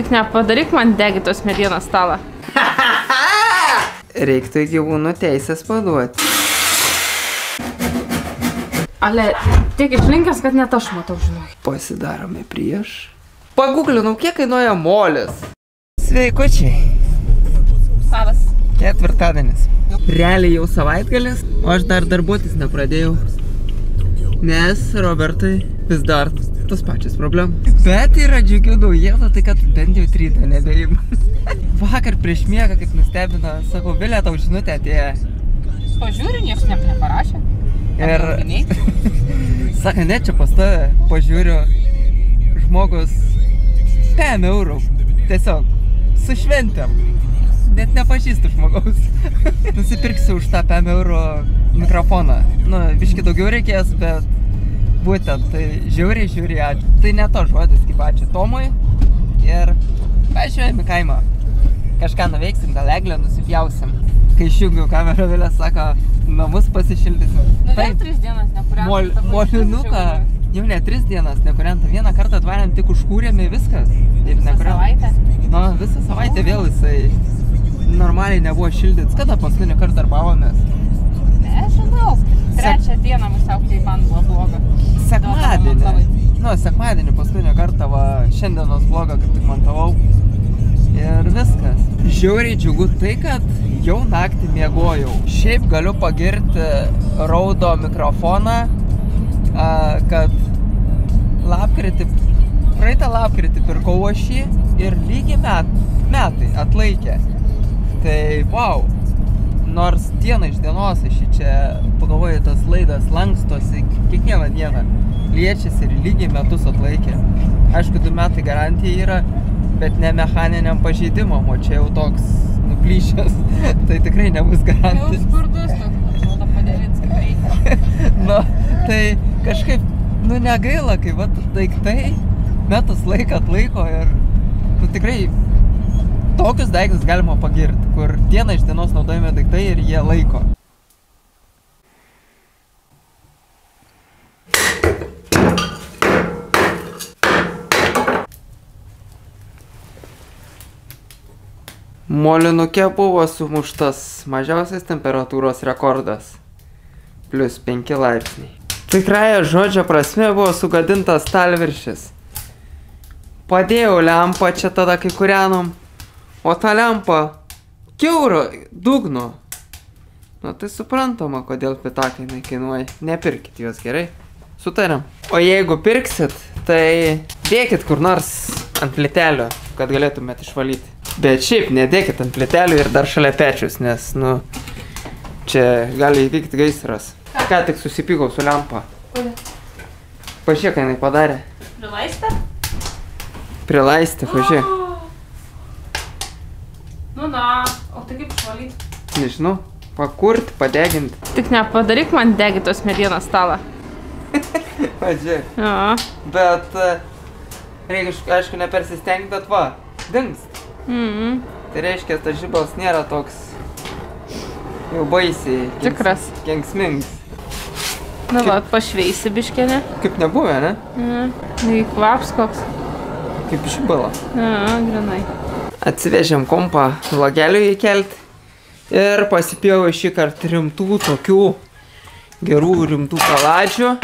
Tik nepadaryk man degitos medienos stalą. Reiktų į gyvūnų teisės paduoti. Ale, tiek išlinkęs, kad net aš matau, žinok. Pasidarome prieš. Paguglinau, kiek kainuoja molis. Sveikučiai. Labas. Ketvirtadienis. Realiai jau savaitgalis, o aš dar darbuotis nepradėjau. Nes Robertui vis dar tos pačios problemos. Bet yra džiugių naujienų, tai kad bent jau rytą nebeim. Vakar prieš miegą, kaip nustebino, sakau, Vilė, tau žinutė atėjo. Pažiūri, nieks neparašė. Ir saka, ne, čia pas tave pažiūriu, žmogus 5 eurų. Tiesiog su šventėm. Net nepažįstu žmogaus. Nusipirksiu už tą 5 eurų mikrofoną. Nu, biški daugiau reikės, bet būtent, tai žiauriai, ačiū. Tai ne to žodis, kaip ačiū Tomui. Ir važiuojam į kaimą. Kažką nuveiksim, gal eglę nusipjausim. Kai išjungiau kamerą, Vilė sako, namus pasišildysim. Nu, vėl 3 dienas nekuriantą. Molinuką. Jau ne 3 dienas nekuriantą. Vieną kartą atvarėm, tik užkūrėme viskas. Visą savaitę? Nu, visą savaitę vėl jisai normaliai nebuvo šildytas. Kada paskutinį kartą darbavomės? Nežinau. 3 dieną musiaukiai man buvo bloga. Sekmadienį. Nu, sekmadienį paskutinį kartą, va, šiandienos blogą, kaip tik montavau. Ir viskas. Žiauriai džiugu tai, kad jau naktį miegojau. Šiaip galiu pagirti Raudo mikrofoną, kad praeitą lapkritį pirkau aš jį ir lygiai metai atlaikė. Tai wow, nors dieną iš dienos aš čia pagalvoju, tas laidas lankstosi kiekvieną dieną, liečiasi ir lygiai metus atlaikė. Aišku, 2 metai garantija yra, bet ne mechaniniam pažeidimam, o čia jau toks nuplyšęs, tai tikrai nebus garantija. Jau skurdus toks, atrodo padėlins, kaip reikia. Nu, tai kažkaip, nu negaila, kai vat daiktai metus laiką atlaiko ir, nu tikrai, tokius daiktus galima pagirti, kur dieną iš dienos naudojame daiktai ir jie laiko. Molinuke buvo sumuštas mažiausias temperatūros rekordas. +5 laipsniai. Tikrąja žodžio prasme buvo sugadintas stalviršis. Padėjau lempą čia tada, kai kūrenom. O ta lempa kiauro dugno. Nu tai suprantama, kodėl pitakai kainuoja. Nepirkit juos, gerai? Sutariam. O jeigu pirksit, tai dėkit kur nors ant plytelio, kad galėtumėt išvalyti. Bet šiaip nedėkit ant plytelių ir dar šalia pečius, nes, nu, čia gali įvykti gaisras. Ką tik susipykau su lempa. Kodėl? Pažiūrėk, ką jinai padarė. Prilaistė? Prilaistė, pažiūrėk. Nu na, o tai kaip išvalyti? Nežinau, pakurti, padeginti. Tik nepadaryk man degitos medienos stalą. Pažiūrėk. Jo. Bet reikia, aišku, nepersistengti, bet va, dingst. Tai reiškia, tas žibals nėra toks jau baisiai Tikras. Kenksmingas. Na va, pašveisi biškenė. Kaip nebuvę, ne? Negi kvaps koks. Kaip žibalo. Grinai. Atsivežėm kompą vlogeliui įkelti ir pasipjau šį kartą rimtų tokių gerų rimtų kaladžių.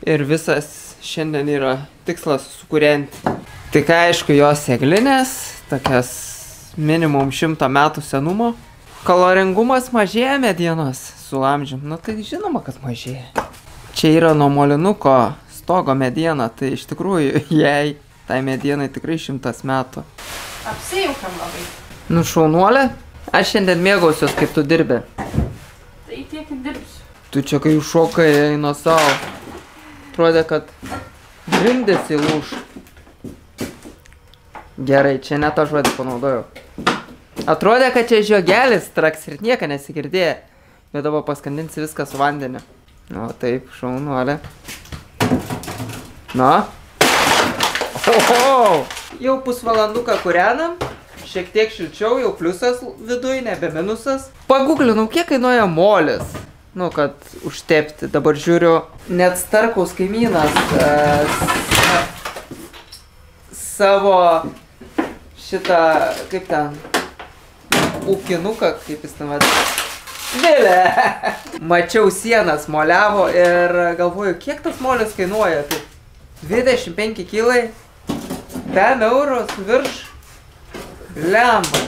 Ir visas šiandien yra tikslas sukūrenti. Tik aišku, jos eglinės, tokias minimum 100 metų senumo. Kaloringumas mažėja medienos su amžium, nu tai žinoma, kad mažėja. Čia yra nuo molinuko stogo mediena, tai iš tikrųjų jai tai medienai tikrai 100 metų. Apsijaukam labai. Nu šaunuolė, aš šiandien mėgausiuos, kaip tu dirbi. Tai tiek ir dirbsiu. Tu čia kai šokai eina savo. Atrodė, kad grindys įlūž. Gerai, čia ne tą žodį panaudojau. Atrodė, kad čia žiogelis traks ir nieko nesigirdėjo. Bet dabar paskandinsi viską su vandeniu. O taip, šaunuolė. Na? Oho! Jau pusvalanduką kūrenam. Šiek tiek šilčiau, jau pliusas viduj, nebe minusas. Paguglinau, kiek kainuoja molis. Nu, kad užtepti. Dabar žiūriu, net Starkaus kaimynas savo šitą, kaip ten, ūkinuką, kaip jis ten vadina. Vilė! Mačiau sienas moliavo ir galvoju, kiek tas molis kainuoja? Tai 25 kilai, 5 eurus virš. Lemba.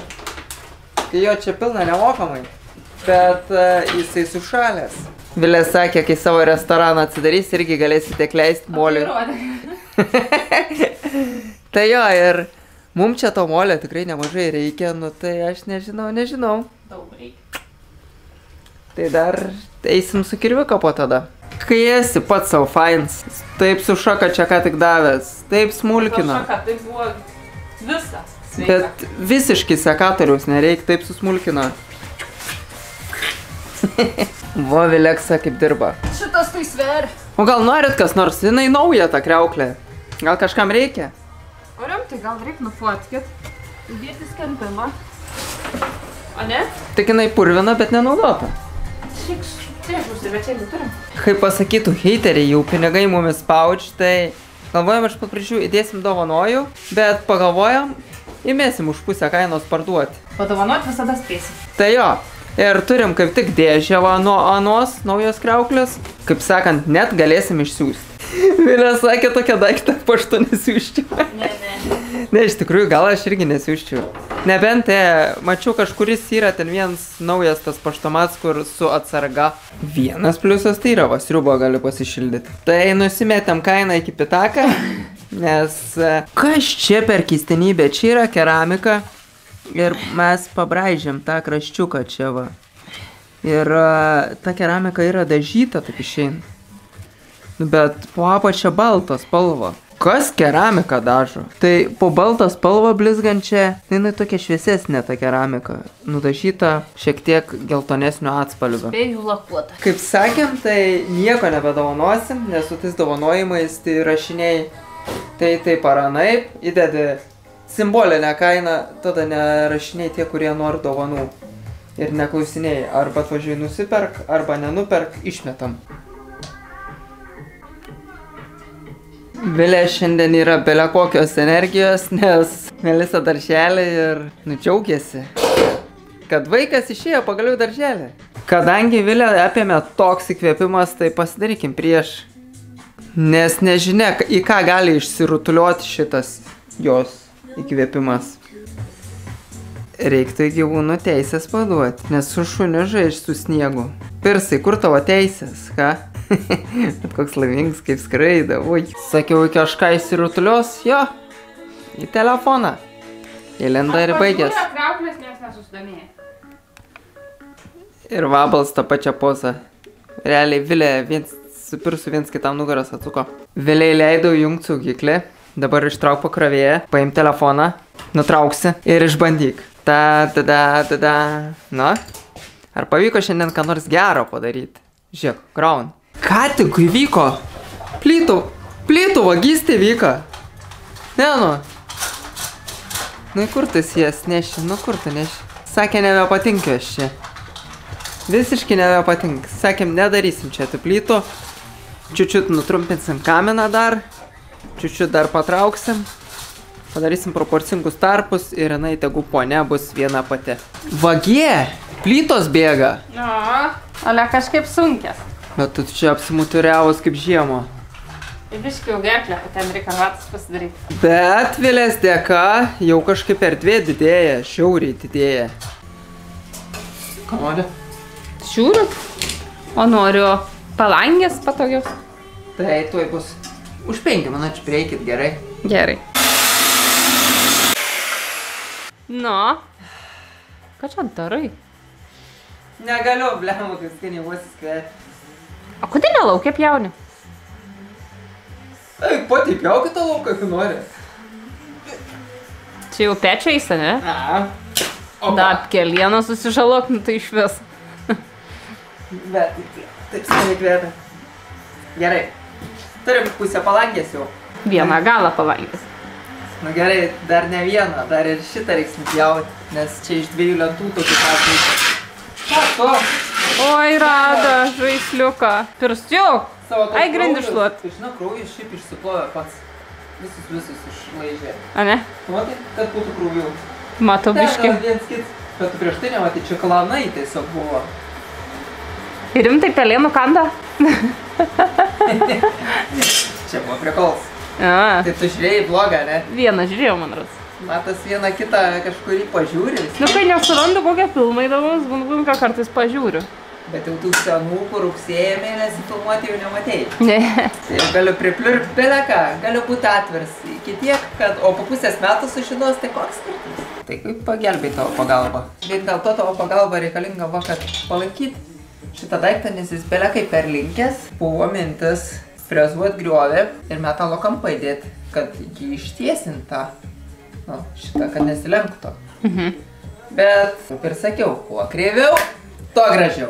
Kai jo čia pilna nemokamai, bet jisai sušalęs. Vilė sakė, kai savo restoraną atsidarys, irgi galėsite kleisti molį. Tai jo, ir mums čia to molio tikrai nemažai reikia, nu tai aš nežinau. Daug reikia. Tai dar eisim su kirviu po tada. Kai esi pats savo fains, taip su šaka čia ką tik davęs, taip smulkina. Šaka, tai buvo viskas. Sveika. Bet visiškai sekatoriaus nereik, taip susmulkina. Vo, Vileksa kaip dirba. Šitas tai sveria. O gal norit kas nors, jinai nauja ta kriauklė. Gal kažkam reikia? O rimtai, gal reikia nufotkit. Įdėti skelbimą. O ne? Tik jinai purvina, bet nenaudota. Šėkšus ir večelį turim. Kaip pasakytų heiteriai, jau pinigai mumis spaudž, tai galvojam iš pat pradžių įdėsim dovanojų, bet pagalvojam, įmėsim už pusę kainos parduoti. Padovanoti visada spėsim. Tai jo, ir turim kaip tik dėžę va nuo anos naujos kriauklės, kaip sakant, net galėsim išsiųsti. Vilė sakė, tokią daiktą paštu nesiųščiau. Ne. Ne, iš tikrųjų, gal aš irgi nesiųščiau. Nebent, mačiau kažkuris yra ten vienas naujas tas paštomats, kur su atsarga. Vienas pliusas tai yra, va, sriubo gali pasišildyti. Tai nusimetėm kainą iki pitaką, nes kas čia per keistenybė? Čia yra keramika ir mes pabraižėm tą kraščiuką čia va. Ir ta keramika yra dažyta, taip išeina. Bet po apačia balta spalva. Kas keramiką dažo? Tai po baltą spalvą blizgančią, jinai tokia šviesesnė ta keramika. Nudažyta šiek tiek geltonesnio atspalvio. Spėjų lakuota. Kaip sakėm, tai nieko nebedovanosim, nes su tais dovanojimais tai rašiniai taip ar anaip, įdedi simbolinę kainą, tada nerašiniai tie, kurie nori dovanų. Ir neklausinėjai, arba atvažiuoji nusiperk, arba nenuperk, išmetam. Vilė šiandien yra bele kokios energijos, nes Melisa darželį ir džiaugiasi, kad vaikas išėjo pagaliau darželį. Kadangi Vilė apėmė toks įkvėpimas, tai pasidarykim prieš. Nes nežinia, į ką gali išsirutuliuoti šitas jos įkvėpimas. Reiktų į gyvūnų teisės paduoti, nes su šuniu žaiš su sniegu. Pirsai, kur tavo teisės, ką? Bet koks laimingas, kaip skraida, ui. Sakiau, kažką įsirutulios, jo, į telefoną. Įlenda ir baigės. Aš krauklės, nes nesusidomėjai. Ir Vabals tą pačią pozą. Realiai Vilė su Pirsu viens kitam nugaras atsuko. Vėliai leidau jungti saugiklį, dabar ištrauk pakrovėją, paim telefoną, nutrauksi ir išbandyk. Na, ar pavyko šiandien ką nors gero padaryti? Žiūrėk, kraun. Ką tik įvyko? Plytų vagystė vyko. Ne, nu. Nu, kur tas jas neši? Nu, kur tu neši? Sakė, nebepatinkiu aš čia. Visiškai nebepatink. Sakėm, nedarysim čia tų plytų. Čiučiut nutrumpinsim kaminą dar. Čiučiut dar patrauksim. Padarysim proporcingus tarpus ir jinai tegu ponia bus viena pati. Vagie! Plytos bėga. Na, ale kažkaip sunkės. Bet tu čia apsimuturiavus kaip žiemo. Ir biškai jau gerklę, kad ten reikia ratas pasidaryti. Bet Vilės dėka jau kažkaip erdvė didėja, šiauriai didėja. Ką nori? Šiūriu. O noriu palangės patogios. Tai tuoj bus. Už 5 minučių prieikit, gerai? Gerai. Nu, ką čia darai? Negaliu, blemu, kai skaniai uosis kvėti. O kodėl nelaukia pjauni? Ai, pati pjaukit tą lauką, kai nori. Čia jau pečio eisa, ne? Na. Opa. Da, kelieną susižalok, nu tai iš vis. Bet, taip skaniai kvėpia. Gerai. Turim pusę palangės jau. Vieną galą palangės. Nu gerai, dar ne vieną, dar ir šitą reiks nupjauti, nes čia iš 2 lentų tokių patys. Ką tu? Oi, rada, žaisliuką. Pirstiuk. Ai, grindį šluot. Tai žinau, kraujus šiaip išsiplovė pats. Visus išlaižė. A ne? Matai, kad būtų krūvių. Matau biškį. Viens kits, bet tu prieš tai nematai, čia klanai tiesiog buvo. Ir rimtai pelėnų kanda? Čia buvo prikols. A, Tai tu žiūrėjai blogą, ne? vieną žiūrėjau, man ras. Matas vieną kitą kažkurį pažiūri. Nu, kai nesurandu kokią filmą įdomus, būn ką kartais pažiūriu. Bet jau tų senų, kur rugsėjo mėnesį filmuoti jau nematei. Ne. Tai jau galiu pripliurkti beleką, galiu būti atvers iki tiek, kad o po pusės metų sužinos, tai koks skirtis. Tai kaip pagelbėj tavo pagalbą. Vien dėl to tavo pagalba reikalinga va, kad palaikyti šitą daiktą, nes jis belekai perlinkęs. Buvo mintis frezuot griovį ir metalo kampą įdėti, kad jį ištiesinta. Nu, šitą, kad nesilenktų. Bet, kaip ir sakiau, kuo kreiviau, tuo gražiau.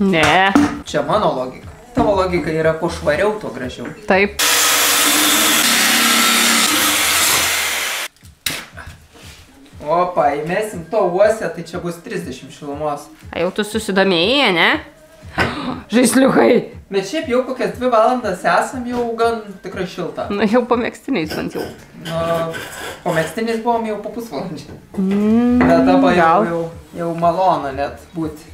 Ne. Čia mano logika. Tavo logika yra, kuo švariau, tuo gražiau. Taip. Opa, įmesim to uosę, tai čia bus 30 šilumos. A, jau tu susidomėjai, ne? Žaisliukai. Bet šiaip jau kokias 2 valandas esam jau gan tikrai šilta. Na, jau po mėgstiniais bent jau. Nu, po mėgstiniais buvom jau po pusvalandžio. Bet dabar jau malonu net būti.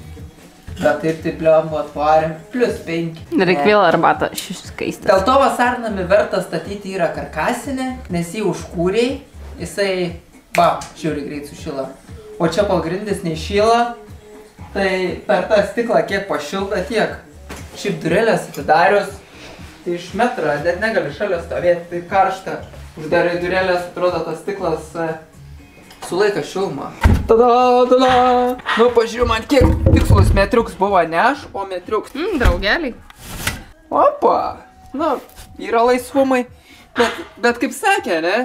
Bet ir taip liombu atvarėm, +5. Nereik vėl arbatą skaistą. Dėl to vasarnamį verta statyti yra karkasinę, nes jį užkūrėjai, jisai, va, žiūri greit sušila. O čia pagrindis neišyla, tai per tą stiklą kiek pašilda tiek. Šiaip durelės atidarius, tai iš metrą, net negali šalia stovėti, tai karšta. Uždarai durelės, atrodo tas stiklas sulaika šilumą. Tada! Nu, pažiūrėjau man kiek tikslus metriuks buvo, ne aš, o metriuks. Draugeliai. Opa! Nu, yra laisvumai, bet kaip sakė, ne?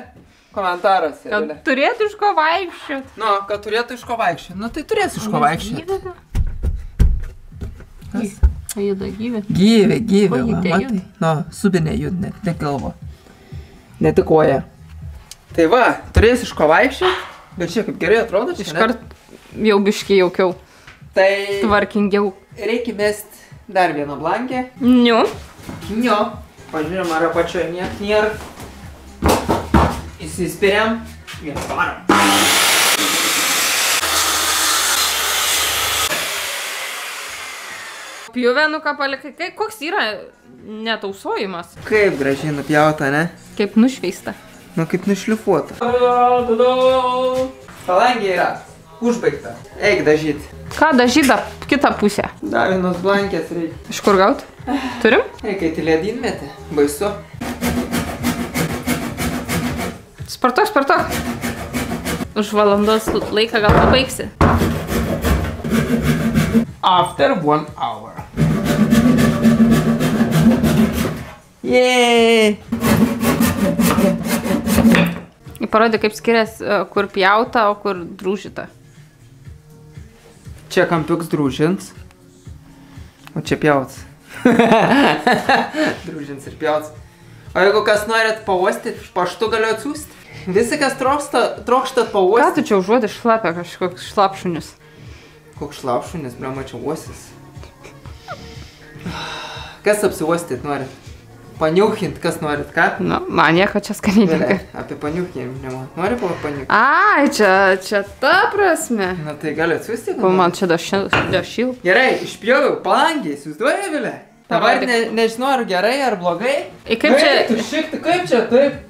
Komentaras. Kad turėtų iš ko vaikščiot. Nu, kad turėtų iš ko vaikščiot. Nu, tai turės iš ko vaikščiot. Kas? Juda gyvė. Gyvė, Ko ji va, te matai. Nu, subinė jud, ne galvo. Ne tik koja. Tai va, turės iš ko vaikščiot, bet čia kaip gerai atrodo čia, ne? Iškart jau biškiai jaukiau. Tai Tvarkingiau. reikia mest dar vieną blankę. Niu. Nio. Pažiūrėjom, ar apačioje niek nėra. Įsispiriam ir varom. Pjuvenuką palikai. Koks yra netausojimas? Kaip gražiai nupjauta, ne? Kaip nušveista. Nu, kaip nušlifuota. Palangė yra. Užbaigta. Eik dažyt. Ką dažyda kitą pusę? Dar vienos blankės reikia. Iš kur gaut? Turim? Reikia į ledynmetį. Baisu. Spartok. Už valandos laiką gal pabaigsi. After 1 hour. Yeee! Parodė, kaip skiriasi, kur pjauta, o kur drūžita. Čia kampiuks drūžins, o čia pjauts. Drūžins ir pjauts. O jeigu kas norit pauostyti, paštu galiu atsiųsti. Visi, kas trokštat Ką pauostyti. tu čia užuodė šlapę, kažkoks šlapšunis? Koks šlapšunis, blema, čia uosis. Kas apsiuostyti norit? Paniuchint, kas norit, ką? Nu, man nieko čia skaniai. Apie paniuchinimą. Nori paniuchinimą? Ai, čia ta prasme. Na tai gali atsiųsti? O man čia dašil. Gerai, išpjoviau palangį, įsivaizduoji, Vilė? Dabar nežinau, ar gerai, ar blogai. Kaip čia... Kaip čia, taip?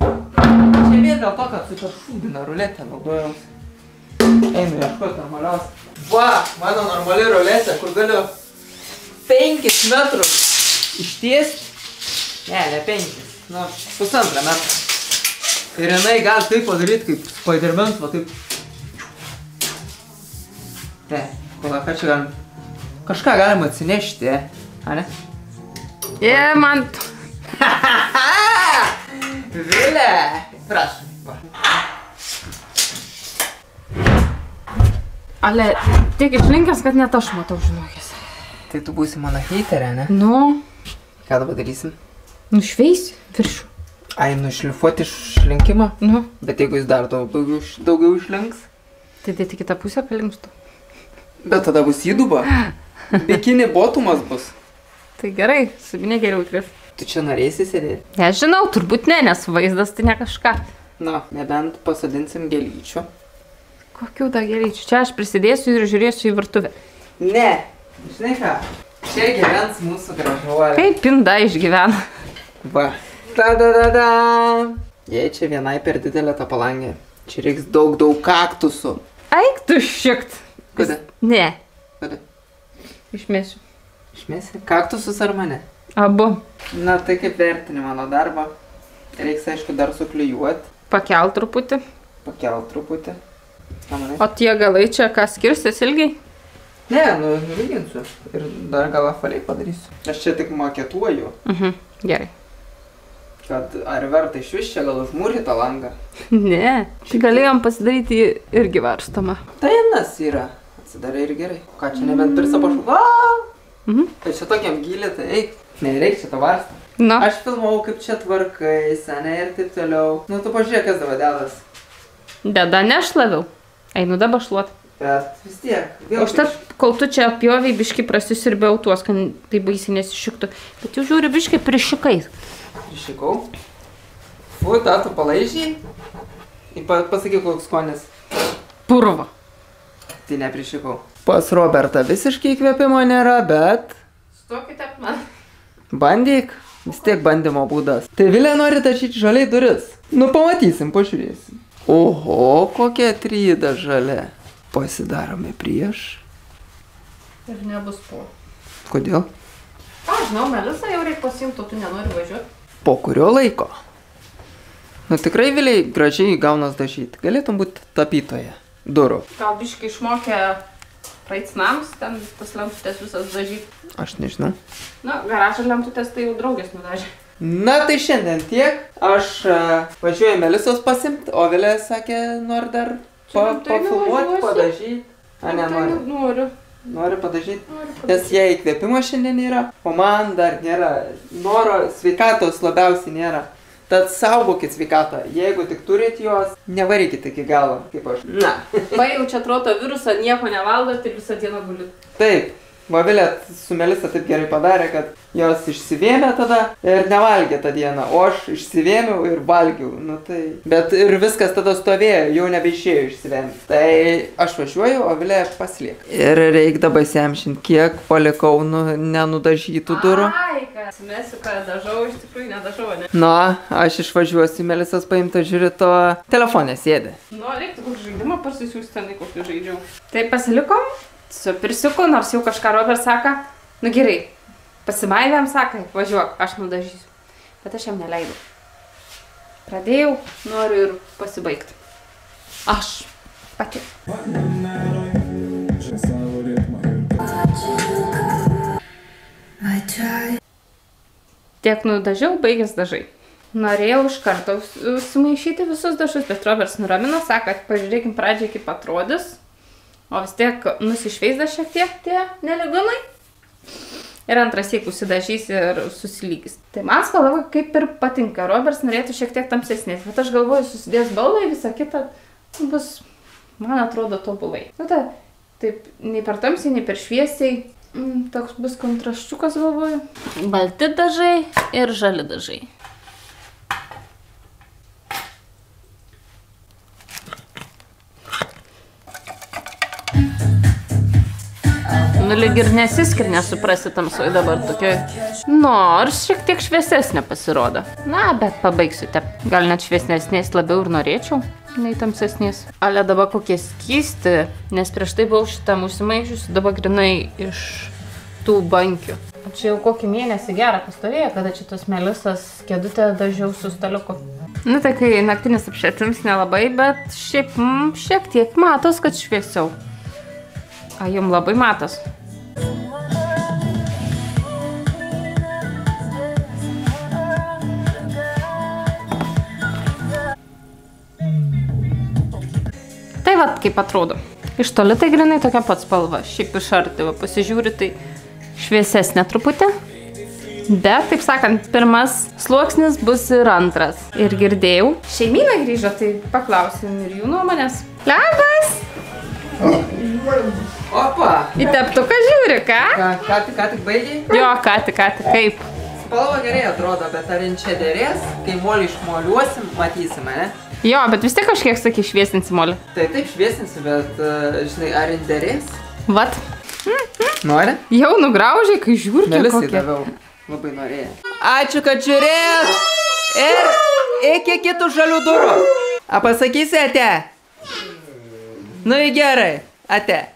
Čia vien dėl to, kad super šūdina ruletę naudojams. Einu ieškoti normalios. Va, mano normali ruletė, kur galiu 5 metrus ištiesti. Ne 5, nu, 1,5 metrų. Ir jinai gali taip padaryti, kaip Spider-Man, va taip. Ne, ką čia galim. Kažką galima atsinešti, a ne? Man... Vilė! Prašom. Ale, tiek išlinkęs, kad net aš matau, žinokės. Tai tu būsi mano heiterė, ne? Nu, Ką dabar darysim? nušveisi viršų. Ai, nušlifuoti išlinkimą? Nu, Bet jeigu jis dar daugiau išlinks? tai tik kitą pusę palinkstų. Bet tada bus įduba. Bikini botumas bus. Tai gerai, subinė geriau įkris. Tu čia norėsi sėdėti? Nežinau, turbūt ne, nes vaizdas tai ne kažką. Na, nebent pasodinsim gėlyčių. Kokių da gėlyčių? Čia aš prisidėsiu ir žiūrėsiu į virtuvę. Ne, žinai ką, čia gyvens mūsų gražuolė. Kaip pinda išgyvena. Va. Ta-da-da-da. Jei čia vienai per didelė ta palangė. Čia reiks daug kaktusų. Eik tu šikt. Kada? Ne. Kada? Išmėsiu. Išmėsi? Kaktusus ar mane? Abu. Na, tai kaip vertini mano darbą. Reiks, aišku, dar suklijuoti. Pakelt truputį. Pakelt truputį. Ką manai? O tie galai čia ką skirsis ilgiai? Ne, nulyginsiu. Ir dar gal apvaliai padarysiu. Aš čia tik maketuoju. Gerai. Kad ar verta iš vis čia gal užmūryti tą langą? Ne. Tai galėjom pasidaryti irgi varstomą. Tai vienas yra. Atsidarai ir gerai. Ką čia nebent pirsa pašuva? Tai čia tokiam gylį, tai eik. Nereik čia to varstą. Na. Aš filmavau, kaip čia tvarkai, seniai ir taip toliau. Nu, tu pažiūrėk, kas dabar dedas. Deda nešlaviau. Einu dabar šluot. Bet vis tiek. Užtat, kol tu čia pjoviai biškai prasisiurbiau tuos, kad tai baisiai nesišiktų. Bet jau žiūri biškai prišikai. Prišikau. Fu, tą tu palaižiai. Pasakyk, koks skonis. Purva. Tai neprišikau. Pas Robertą visiškai įkvėpimo nėra, bet... Stokite man. Bandyk. Vis tiek bandymo būdas. Tai Vilė nori tašyti žaliai duris. Nu, pamatysim, pažiūrėsim. Oho, kokia tryda žalia. Pasidarome prieš. Ir nebus po. Kodėl? Aš žinau, Melisa jau reikia pasiimti, o tu nenori važiuoti. Po kurio laiko? Nu, tikrai Viliai gražiai gaunas dažyti. Galėtum būti tapytoja. Durų. Gal biškai išmokė praeitsnams, ten tas lemputės visas dažyti. Aš nežinau. Na, garažo lemputės tai jau draugės nudažė. Na, tai šiandien tiek. Aš važiuoju Melisos pasimt, o Vilė sakė, nori dar pafilmuoti, padažyti. A, ne, nori. Noriu. Nori padažyti. Nes jai įkvėpimo šiandien yra, o man dar nėra. Noro sveikatos labiausiai nėra. Tad saugokit sveikatą. Jeigu tik turit jos, nevarykit iki galo, kaip aš. Na. Pajaučia atrodo virusą, nieko nevalgot ir visą dieną gulit. Taip. Vavilė su Melisa taip gerai padarė, kad jos išsivėmė tada ir nevalgė tą dieną, o aš išsivėmiau ir valgiau. Nu, tai... Bet ir viskas tada stovėjo, jau nebeišėjo išsivėmti. Tai aš važiuoju, o Vilė pasilieka. Ir reik dabar semšint, kiek palikau nenudažytų durų. Ai, kas mesiu, kad dažau, iš tikrųjų nedažau, ne? Nu, aš išvažiuosiu, Melisas paimta žiūri to telefonė sėdi. Nu, reiktų kokį žaidimą parsisiųsti, ten kokį žaidžiau. Tai pasilikom su pirsiuku, nors jau kažką Robert sako, nu gerai, pasimaivėm, sakai, važiuok, aš nudažysiu. Bet aš jam neleidau. Pradėjau, noriu ir pasibaigti. Aš pati. Tiek nudažiau, baigęs dažai. Norėjau iš karto sumaišyti visus dažus, bet Roberts nuramino, sako, pažiūrėkim pradžiai, kaip atrodys. O vis tiek nusišveisda šiek tiek tie neligumai. Ir antras siek užsidažys ir susilygys. Tai man spalva kaip ir patinka. Roberts norėtų šiek tiek tamsesnės. Bet aš galvoju, susidės baldai, visą kitą bus, man atrodo, tobulai. Nu tai, taip, nei per tamsiai, nei per šviesiai. Toks bus kontraščiukas, galvoju. Balti dažai ir žali dažai. Nu, lyg ir nesiskir, nesuprasi tamsoj dabar tokia. Nors šiek tiek šviesesnė pasirodo. Na, bet pabaigsiu tep. Gal net šviesnesnės labiau ir norėčiau, nei tamsesnės. Ale dabar kokie skysti, nes prieš tai buvau šitam užsimaišiusi, dabar grinai iš tų bankių. Čia jau kokį mėnesį gerą pastovėjo, kada čia tos Melisas kėdutę dažiau su staliuku. Nu, tai kai naktinis apšvietimas nelabai, bet šiaip šiek tiek matos, kad šviesiau. A, jum labai matos. Tai vat kaip atrodo. Iš toli tai grinai tokia pat spalva. Šiaip iš arti, pasižiūri, tai šviesesnė truputį. Bet, taip sakant, pirmas sluoksnis bus ir antras. Ir girdėjau, šeimyna grįžo, tai paklausim ir jų nuomonės. Labas! Opa! Į teptuką žiūri, ką? Ką tik baigiai? Jo, ką tik, kaip? Spalva gerai atrodo, bet ar jin čia dėrės, kai molį išmoliuosim, matysime, ne? Jo, bet vis tiek kažkiek, sakai, šviesinsi molį. Tai taip šviesinsi, bet, žinai, ar jin dėrės? Vat. Nori? Jau nugraužiai, kai žiūri, kiek Dalis kokie. įdaviau. Labai norėjau. Ačiū, kad žiūrėjot. Ir iki kitų žalių durų. A pasakysi ate? Nu į gerai, ate.